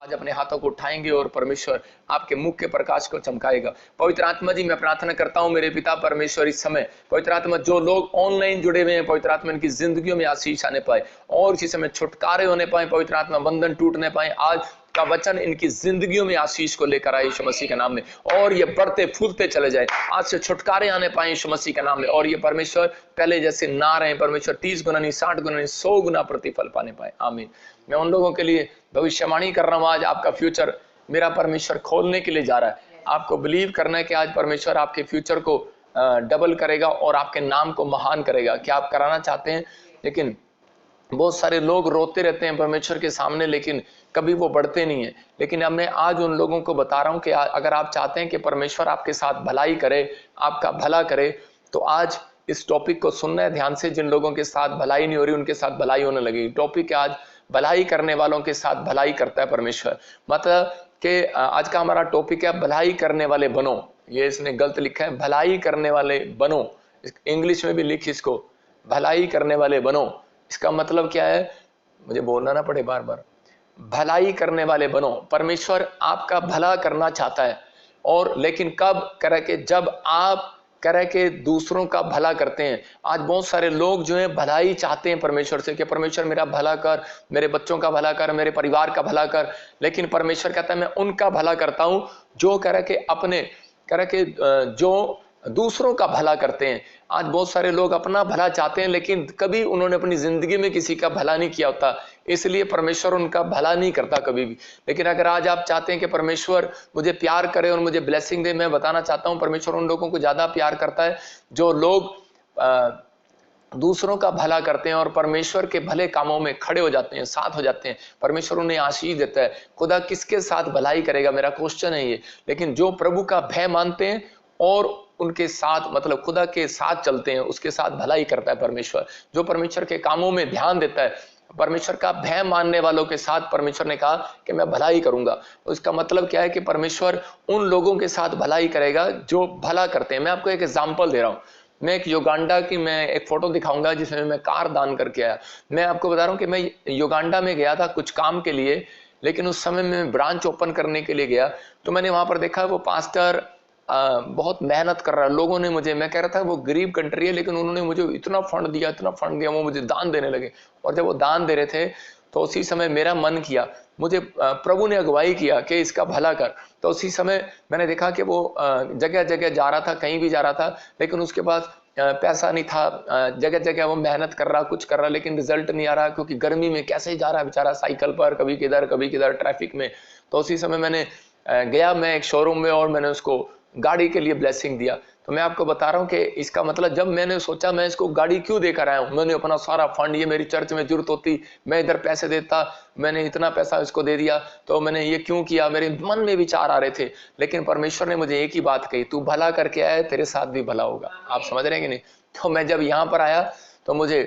आज अपने हाथों को उठाएंगे और परमेश्वर आपके मुख के प्रकाश को चमकाएगा। पवित्र आत्मा जी, मैं प्रार्थना करता हूं मेरे पिता परमेश्वर, इस समय पवित्र आत्मा जो लोग ऑनलाइन जुड़े हुए हैं, पवित्र आत्मा इनकी जिंदगियों में आशीष आने पाए और इसी समय छुटकारे होने पाए, पवित्र आत्मा बंधन टूटने पाए। आज का वचन इनकी जिंदगियों में आशीष को लेकर आए यीशु मसीह के नाम में, और ये बढ़ते फूलते चले जाए, आज से छुटकारे आने पाए यीशु मसीह के नाम में, और ये परमेश्वर पहले जैसे ना रहे, परमेश्वर 30 गुना नहीं, 60 गुना नहीं, 100 गुना प्रतिफल पाने पाए। आमीन। मैं उन लोगों के लिए भविष्यवाणी कर रहा हूं, आज आपका फ्यूचर मेरा परमेश्वर खोलने के लिए जा रहा है। आपको बिलीव करना है कि आज परमेश्वर आपके फ्यूचर को डबल करेगा और आपके नाम को महान करेगा। क्या आप कराना चाहते हैं? लेकिन बहुत सारे लोग रोते रहते हैं परमेश्वर के सामने, लेकिन कभी वो बढ़ते नहीं है। लेकिन अब मैं आज उन लोगों को बता रहा हूं कि अगर आप चाहते हैं कि परमेश्वर आपके साथ भलाई करे, आपका भला करे, तो आज इस टॉपिक को सुनना है ध्यान से। जिन लोगों के साथ भलाई नहीं हो रही, उनके साथ भलाई होने लगेगी। टॉपिक है आज, भलाई करने वालों के साथ भलाई करता है परमेश्वर। मतलब कि आज का हमारा टॉपिक है भलाई करने वाले बनो। ये इसने गलत लिखा है, भलाई करने वाले बनो। इंग्लिश में भी लिख इसको, भलाई करने वाले बनो। इसका मतलब क्या है, मुझे बोलना ना पड़े बार बार। भलाई करने वाले बनो। परमेश्वर आपका भला करना चाहता है, और लेकिन कब करे कि जब आप करे कि दूसरों का भला करते हैं। आज बहुत सारे लोग जो है भलाई चाहते हैं परमेश्वर से कि परमेश्वर मेरा भला कर, मेरे बच्चों का भला कर, मेरे परिवार का भला कर। लेकिन परमेश्वर कहता है मैं उनका भला करता हूं जो करे कि अपने करे कि जो दूसरों का भला करते हैं। आज बहुत सारे लोग अपना भला चाहते हैं, लेकिन कभी उन्होंने अपनी जिंदगी में किसी का भला नहीं किया होता, इसलिए परमेश्वर उनका भला नहीं करता कभी भी। लेकिन अगर आज आप चाहते हैं कि परमेश्वर मुझे प्यार करे और मुझे ब्लेसिंग दे, मैं बताना चाहता हूं परमेश्वर उन लोगों को ज्यादा प्यार करता है जो लोग दूसरों का भला करते हैं और परमेश्वर के भले कामों में खड़े हो जाते हैं, साथ हो जाते हैं। परमेश्वर उन्हें आशीष देता है। खुदा किसके साथ भलाई करेगा, मेरा क्वेश्चन है ये। लेकिन जो प्रभु का भय मानते हैं और उनके साथ मतलब खुदा के साथ चलते हैं, उसके साथ भलाई करता है परमेश्वर। जो परमेश्वर के कामों में ध्यान देता है, परमेश्वर का भय मानने वालों के साथ परमेश्वर ने कहा कि मैं भलाई करूंगा। इसका मतलब क्या है कि परमेश्वर उन लोगों के साथ भलाई करेगा जो भला करते हैं। मैं आपको एक एग्जांपल दे रहा हूं। मैं एक युगांडा की मैं एक फोटो दिखाऊंगा जिसमें मैं कार दान करके आया। मैं आपको बता रहा हूं कि मैं युगांडा में गया था कुछ काम के लिए, लेकिन उस समय मैं ब्रांच ओपन करने के लिए गया, तो मैंने वहां पर देखा वो पास्टर बहुत मेहनत कर रहा है। लोगों ने मुझे, मैं कह रहा था वो गरीब कंट्री है, लेकिन उन्होंने मुझे इतना फंड दिया, इतना फंड दिया, वो मुझे दान देने लगे। और जब वो दान दे रहे थे तो उसी समय मेरा मन किया, मुझे प्रभु ने अगुवाई किया कि इसका भला कर। तो उसी समय मैंने देखा कि वो जगह जगह जा रहा था, कहीं भी जा रहा था, लेकिन उसके पास पैसा नहीं था। जगह जगह वो मेहनत कर रहा, कुछ कर रहा, लेकिन रिजल्ट नहीं आ रहा, क्योंकि गर्मी में कैसे जा रहा है बेचारा, साइकिल पर, कभी किधर ट्रैफिक में। तो उसी समय मैंने गया मैं एक शोरूम में और मैंने उसको गाड़ी के लिए ब्लेसिंग दिया। तो मैं आपको बता रहा हूं कि इसका मतलब जब मैंने सोचा मैं इसको गाड़ी क्यों देकर आया हूं, मैंने अपना सारा फंड, ये मेरी चर्च में जरूरत होती, मैं इधर पैसे देता, मैंने इतना पैसा इसको दे दिया, तो मैंने ये क्यों किया, मेरे मन में विचार आ रहे थे। लेकिन परमेश्वर ने मुझे एक ही बात कही, तू भला करके आया, तेरे साथ भी भला होगा। आप समझ रहे हैं कि नहीं? तो मैं जब यहां पर आया तो मुझे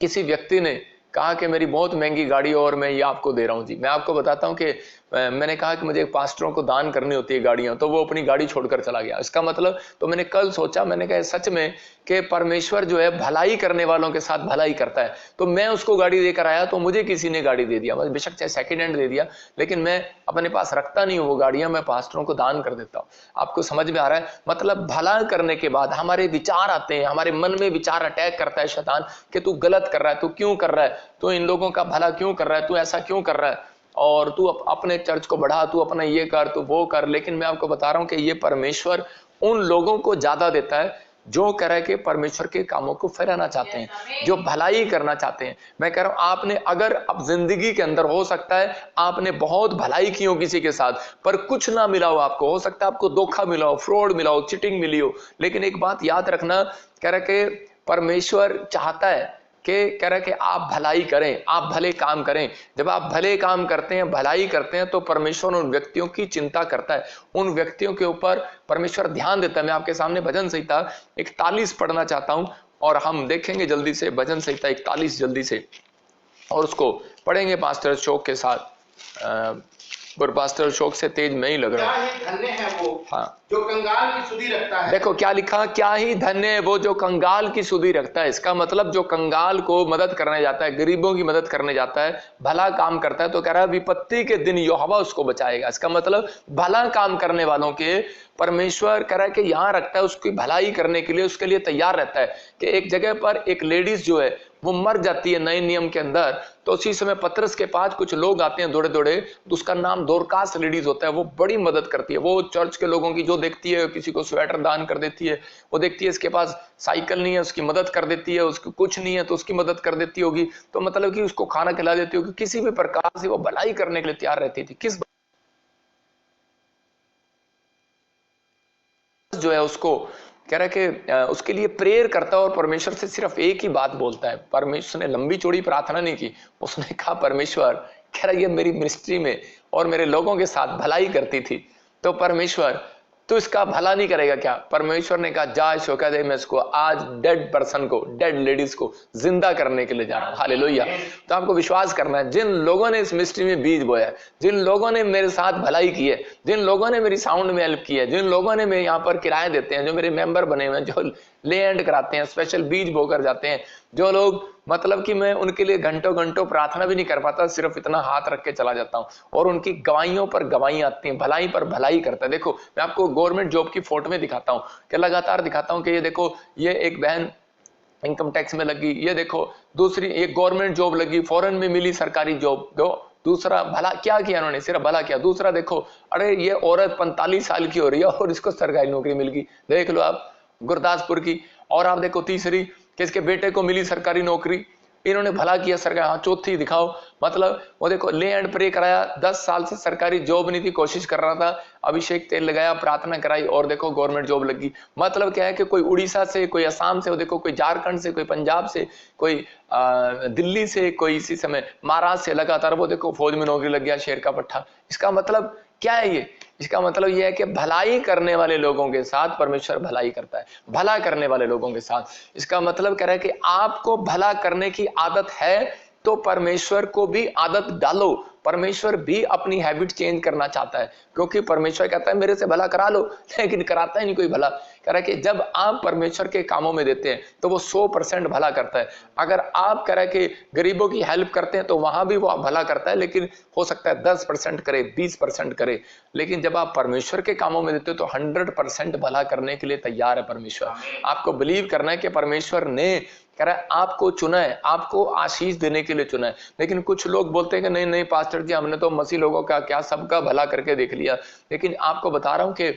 किसी व्यक्ति ने कहा कि मेरी बहुत महंगी गाड़ी और मैं ये आपको दे रहा हूं जी। मैं आपको बताता हूं कि मैंने कहा कि मुझे पास्टरों को दान करनी होती है गाड़ियां, तो वो अपनी गाड़ी छोड़कर चला गया। इसका मतलब, तो मैंने कल सोचा, मैंने कहा सच में कि परमेश्वर जो है भलाई करने वालों के साथ भलाई करता है। तो मैं उसको गाड़ी देकर आया तो मुझे किसी ने गाड़ी दे दिया, बेशक चाहे सेकेंड हैंड दे दिया, लेकिन मैं अपने पास रखता नहीं हूं वो गाड़ियां, मैं पास्टरों को दान कर देता हूं। आपको समझ में आ रहा है? मतलब भला करने के बाद हमारे विचार आते हैं, हमारे मन में विचार अटैक करता है शैतान कि तू गलत कर रहा है, तू क्यों कर रहा है, तू इन लोगों का भला क्यों कर रहा है, तू ऐसा क्यों कर रहा है, और तू अपने चर्च को बढ़ा, तू अपना ये कर, तू वो कर। लेकिन मैं आपको बता रहा हूं कि ये परमेश्वर उन लोगों को ज्यादा देता है जो कह रहा है कि परमेश्वर के कामों को फैलाना चाहते हैं, जो भलाई करना चाहते हैं। मैं कह रहा हूं आपने अगर अब जिंदगी के अंदर हो सकता है आपने बहुत भलाई की हो किसी के साथ, पर कुछ ना मिला हो आपको, हो सकता है आपको धोखा मिला हो, फ्रॉड मिला हो, चीटिंग मिली हो, लेकिन एक बात याद रखना, कह रहा है कि परमेश्वर चाहता है कि कह रहा है कि आप भलाई करें, आप भले काम करें। जब आप भले काम करते हैं, भलाई करते हैं, तो परमेश्वर उन व्यक्तियों की चिंता करता है, उन व्यक्तियों के ऊपर परमेश्वर ध्यान देता है। मैं आपके सामने भजन संहिता 41 पढ़ना चाहता हूं और हम देखेंगे जल्दी से भजन संहिता 41 जल्दी से, और उसको पढ़ेंगे पास्टर शोक के साथ। पर पास्टर शौक से तेज मैं ही लग रहा क्या ही धन्य है वो हाँ जो कंगाल की सुधि रखता है। देखो क्या लिखा, क्या ही धन्य है वो जो कंगाल की सुधि रखता है। इसका मतलब जो कंगाल को मदद करने जाता है, गरीबों की मदद करने जाता है, भला काम करता है, तो कह रहा है विपत्ति के दिन यहोवा उसको बचाएगा। इसका मतलब भला काम करने वालों के परमेश्वर कह रहा है कि यहाँ रखता है, उसकी भलाई करने के लिए, उसके लिए तैयार रहता है। कि एक जगह पर एक लेडीज जो है वो मर जाती है नए नियम के अंदर, तो उसी समय पतरस के पास कुछ लोग आते हैं दौड़े दौड़े, तो उसका नाम दोरकास लेडीज होता है। वो बड़ी मदद करती है, वो चर्च के लोगों की जो देखती है, किसी को स्वेटर दान कर देती है, वो देखती है इसके पास साइकिल नहीं है उसकी मदद कर देती है, उसको कुछ नहीं है तो उसकी मदद कर देती होगी, तो मतलब कि उसको खाना खिला देती होगी, किसी भी प्रकार से वो भलाई करने के लिए तैयार रहती थी। किस जो है उसको कह रहा है कि उसके लिए प्रेयर करता है और परमेश्वर से सिर्फ एक ही बात बोलता है। परमेश्वर ने लंबी चौड़ी प्रार्थना नहीं की, उसने कहा परमेश्वर कह रहा ये मेरी मिनिस्ट्री में और मेरे लोगों के साथ भलाई करती थी, तो परमेश्वर तो इसका भला नहीं करेगा क्या? परमेश्वर ने कहा जा इसको कह दे मैं इसको आज डेड पर्सन को, डेड लेडीज को जिंदा करने के लिए जा रहा हूं। हालेलुया। तो आपको विश्वास करना है, जिन लोगों ने इस मिस्ट्री में बीज बोया है, जिन लोगों ने मेरे साथ भलाई की है, जिन लोगों ने मेरी साउंड में हेल्प की है, जिन लोगों ने मेरे यहाँ पर किराए देते हैं, जो मेरे मेंबर बने हुए हैं, जो ले एंड कराते हैं, स्पेशल बीज बोकर जाते हैं, जो लोग मतलब कि मैं उनके लिए घंटों घंटों प्रार्थना भी नहीं कर पाता, सिर्फ इतना हाथ रख के चला जाता हूं और उनकी गवाहियों पर गवाही आती हैं, भलाई पर भलाई करता है। देखो मैं आपको गवर्नमेंट जॉब की फोटो में दिखाता हूं कि लगातार दिखाता हूं कि ये देखो ये एक बहन इनकम टैक्स में लगी, ये देखो दूसरी एक गवर्नमेंट जॉब लगी, फॉरेन में मिली सरकारी जॉब, दो दूसरा भला क्या किया उन्होंने, सिर्फ भला किया। दूसरा देखो अरे ये औरत 45 साल की हो रही है और इसको सरकारी नौकरी मिल गई, देख लो आप गुरदासपुर की। और आप देखो तीसरी कि इसके बेटे को मिली सरकारी नौकरी, इन्होंने भला किया सरकार। हाँ चौथी दिखाओ, मतलब वो देखो ले एंड प्रे कराया, 10 साल से सरकारी जॉब नहीं थी, कोशिश कर रहा था, अभिषेक तेल लगाया, प्रार्थना कराई और देखो गवर्नमेंट जॉब लगी। मतलब क्या है कि कोई उड़ीसा से, कोई असम से, वो देखो कोई झारखंड से, कोई पंजाब से, कोई दिल्ली से, कोई इसी समय महाराष्ट्र से, लगातार वो देखो फौज में नौकरी लग गया, शेर का पट्टा। इसका मतलब क्या है ये? इसका मतलब यह है कि भलाई करने वाले लोगों के साथ परमेश्वर भलाई करता है, भला करने वाले लोगों के साथ। इसका मतलब कह रहा है कि आपको भला करने की आदत है तो परमेश्वर को भी आदत डालो। परमेश्वर भी अपनी हैबिट चेंज करना चाहता है, क्योंकि परमेश्वर कहता है मेरे से भला करा लो, लेकिन कराता ही नहीं कोई भला। कह रहा है कि जब आप परमेश्वर के कामों में देते हैं तो वो 100% भला करता है। अगर आप कह रहा है कि गरीबों की हेल्प करते हैं तो वहां भी वो भला करता है, लेकिन हो सकता है 10% करे, 20% करे। लेकिन जब आप परमेश्वर के कामों में देते हो तो 100% भला करने के लिए तैयार है परमेश्वर। आपको बिलीव करना है कि परमेश्वर ने कह रहा है आपको चुना है, आपको आशीष देने के लिए चुना है। लेकिन कुछ लोग बोलते हैं कि नहीं नहीं पास्टर जी हमने तो मसीह लोगों का क्या सबका भला करके देख लिया। लेकिन आपको बता रहा हूं कि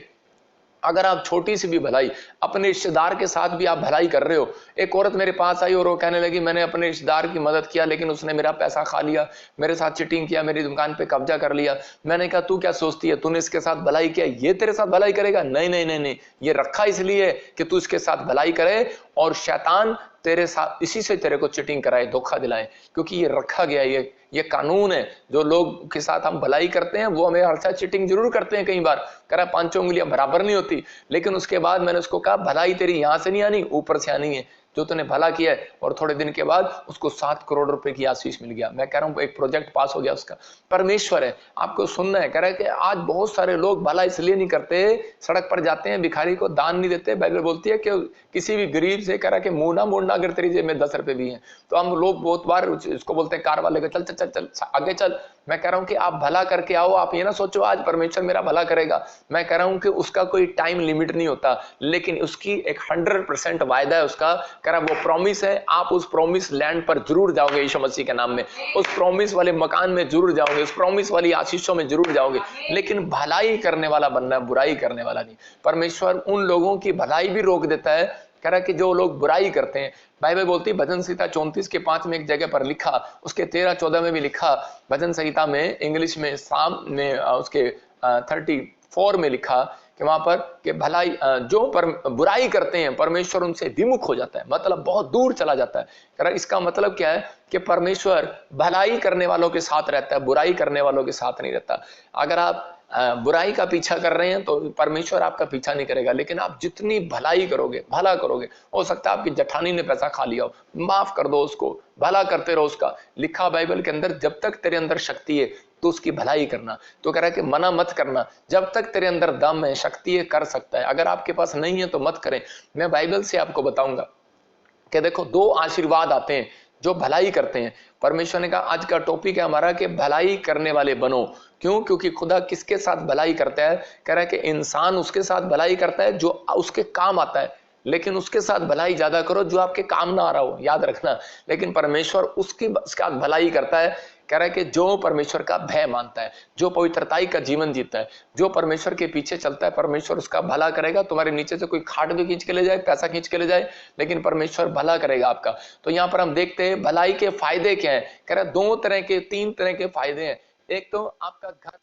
अगर आप छोटी सी भी भलाई, अपने रिश्तेदार के साथ भी आप भलाई कर रहे हो। एक औरत मेरे पास आई और वो कहने लगी मैंने अपने रिश्तेदार की मदद किया लेकिन उसने मेरा पैसा खा लिया, मेरे साथ चीटिंग किया, मेरी दुकान पे कब्जा कर लिया। मैंने कहा तू क्या सोचती है, तूने इसके साथ भलाई किया, ये तेरे साथ भलाई करेगा? नहीं नहीं नहीं नहीं, ये रखा इसलिए कि तू इसके साथ भलाई करे और शैतान तेरे साथ इसी से तेरे को चीटिंग कराए, धोखा दिलाए, क्योंकि ये रखा गया, ये कानून है। जो लोग के साथ हम भलाई करते हैं वो हमें हर साथ चीटिंग जरूर करते हैं, कई बार करा 5 उंगलियां बराबर नहीं होती। लेकिन उसके बाद मैंने उसको कहा भलाई तेरी यहां से नहीं आनी, ऊपर से आनी है। जो तूने भला किया है, और थोड़े दिन के बाद उसको 7 करोड़ रुपए की आशीष मिल गया। मैं कह रहा हूं एक प्रोजेक्ट पास हो गया उसका। परमेश्वर है, आपको सुनना है। कह रहा है कि आज बहुत सारे लोग भला इसलिए नहीं करते, सड़क पर जाते हैं, भिखारी को दान नहीं देते। बाइबल बोलती है कि किसी भी गरीब से कह रहा है कि मुंह ना मोड़ना अगर तेरी जेब में 10 रुपए भी हैं। तो हम लोग बहुत बार इसको बोलते हैं कार वाले को चल चल चल चल आगे चल। मैं कह रहा हूं कि आप भला करके आओ, आप ये ना सोचो आज परमेश्वर मेरा भला करेगा। मैं कह रहा हूं कि उसका कोई टाइम लिमिट नहीं होता, लेकिन उसकी एक 100% वायदा है उसका। कह रहा वो प्रॉमिस है, आप उस प्रॉमिस लैंड पर जरूर जाओगे यीशु मसीह के नाम में, उस प्रॉमिस वाले मकान में जरूर जाओगे, उस प्रॉमिस वाली आशीषों में जरूर जाओगे। लेकिन भलाई करने वाला बनना, बुराई करने वाला नहीं। परमेश्वर उन लोगों की भलाई भी रोक देता है, कह रहा कि जो लोग बुराई करते हैं। बाइबल बोलती है भजन संहिता 34 के 5 में एक जगह पर लिखा, उसके 13-14 में भी लिखा, भजन संहिता में इंग्लिश में साम में उसके 34 में लिखा कि वहां पर कि भलाई जो बुराई करते हैं परमेश्वर उनसे विमुख हो जाता है, मतलब बहुत दूर चला जाता है। कह रहा इसका मतलब क्या है कि परमेश्वर भलाई करने वालों के साथ रहता है, बुराई करने वालों के साथ नहीं रहता। अगर आप बुराई का पीछा कर रहे हैं तो परमेश्वर आपका पीछा नहीं करेगा, लेकिन आप जितनी भलाई करोगे, भला करोगे, हो सकता है आपकी जठानी ने पैसा खा लिया हो, माफ कर दो उसको, भला करते रहो उसका। लिखा बाइबल के अंदर जब तक तेरे अंदर शक्ति है तो उसकी भलाई करना। तो कह रहा है कि मना मत करना, जब तक तेरे अंदर दम है, शक्ति है, कर सकता है। अगर आपके पास नहीं है तो मत करें। मैं बाइबल से आपको बताऊंगा कि देखो 2 आशीर्वाद आते हैं जो भलाई करते हैं। परमेश्वर ने कहा आज का टॉपिक है हमारा कि भलाई करने वाले बनो। क्यों? क्योंकि खुदा किसके साथ भलाई करता है? कह रहा है कि इंसान उसके साथ भलाई करता है जो उसके काम आता है, लेकिन उसके साथ भलाई ज्यादा करो जो आपके काम ना आ रहा हो, याद रखना। लेकिन परमेश्वर उसके साथ भलाई करता है, कह रहा है कि जो परमेश्वर का भय मानता है, जो पवित्रताई का जीवन जीता है, जो परमेश्वर के पीछे चलता है, परमेश्वर उसका भला करेगा। तुम्हारे नीचे से कोई खाट भी खींच के ले जाए, पैसा खींच के ले जाए, लेकिन परमेश्वर भला करेगा आपका। तो यहां पर हम देखते हैं भलाई के फायदे क्या है। कह रहा है 2 तरह के 3 तरह के फायदे हैं। एक तो आपका घर